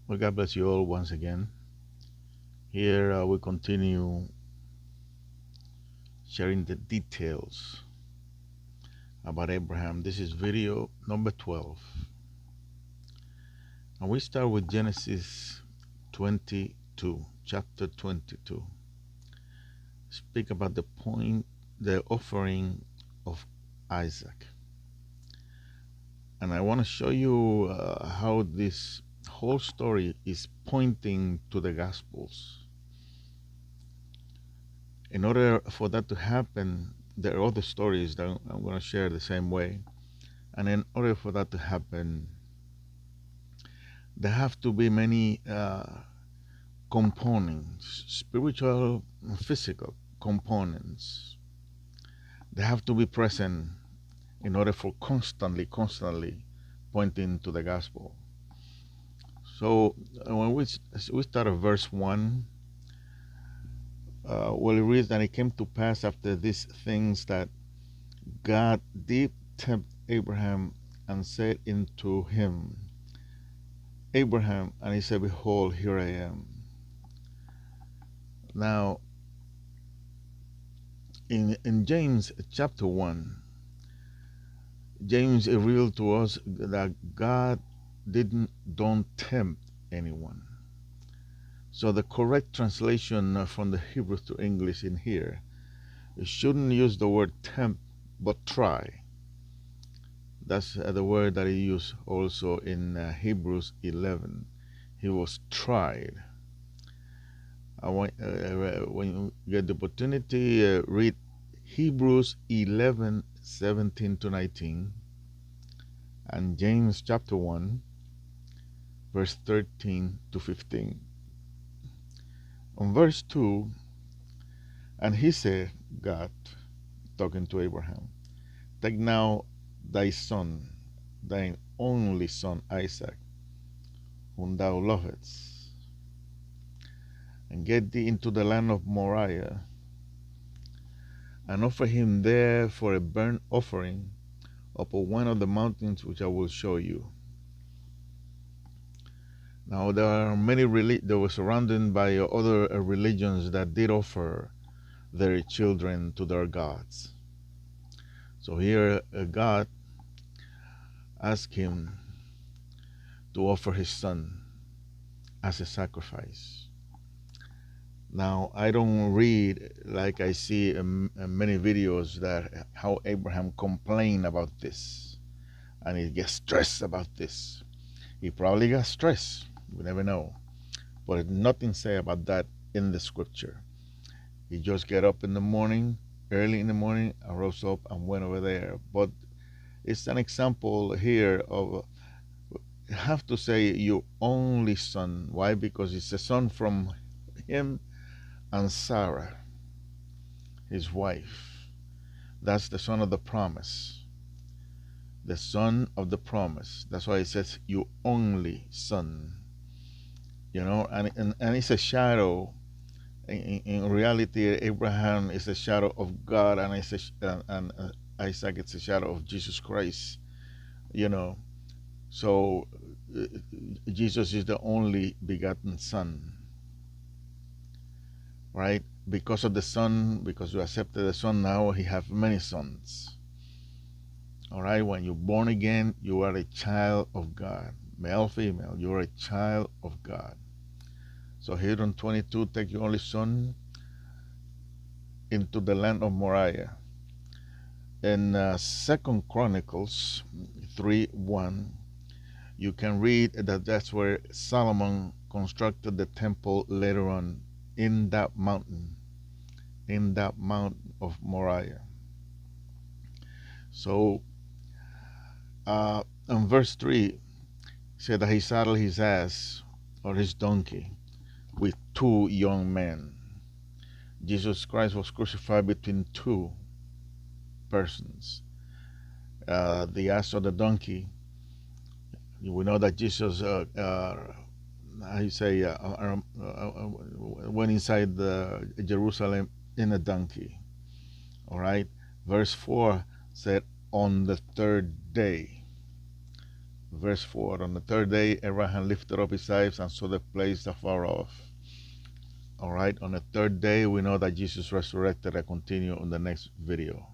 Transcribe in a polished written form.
Well, God bless you all once again. Here we continue sharing the details about Abraham. This is video number 12. And we start with Genesis 22, chapter 22. Speak about the offering of Isaac. And I want to show you how this whole story is pointing to the Gospels. In order for that to happen, there are other stories that I'm going to share the same way. And in order for that to happen, there have to be many components, spiritual and physical components. They have to be present in order for constantly pointing to the gospel. So when we start at verse 1, well, it reads that it came to pass after these things that God did tempt Abraham and said unto him, Abraham, and he said, Behold, here I am. Now, in James chapter 1, James revealed to us that God don't tempt anyone. So the correct translation from the Hebrew to English in here, it shouldn't use the word tempt, but try. That's the word that he used also in Hebrews 11. He was tried. When you get the opportunity, read Hebrews 11, 17 to 19, and James chapter 1, verse 13 to 15. On verse 2, and he said, God, talking to Abraham, take now thy son, thine only son Isaac, whom thou lovest, and get thee into the land of Moriah, and offer him there for a burnt offering upon one of the mountains which I will show you. Now there are many they were surrounded by other religions that did offer their children to their gods. So here God asked him to offer his son as a sacrifice. Now I don't read like I see in many videos that how Abraham complained about this and he gets stressed about this. He probably got stressed. We never know. But nothing say about that in the scripture. He just get up in the morning, early in the morning, and rose up and went over there. But it's an example here of you have to say your only son. Why? Because it's a son from him and Sarah, his wife. That's the son of the promise. The son of the promise. That's why it says your only son. And it's a shadow. In reality, Abraham is a shadow of God, and Isaac is a shadow of Jesus Christ. You know, so uh, Jesus is the only begotten Son, right? Because of the Son, because you accepted the Son, now he have many sons. All right, when you're born again, you are a child of God, male, female. You are a child of God. So here in 22, take your only son into the land of Moriah. In Second Chronicles 3:1, you can read that that's where Solomon constructed the temple later on in that mountain, of Moriah. So, in verse 3, said that he saddled his ass or his donkey with two young men. Jesus Christ was crucified between two persons. The ass or the donkey. We know that Jesus, I say, went inside Jerusalem in a donkey. All right. Verse 4 said, on the third day. Verse 4. On the third day, Abraham lifted up his eyes and saw the place afar off. All right. On the third day, we know that Jesus resurrected. I continue on the next video.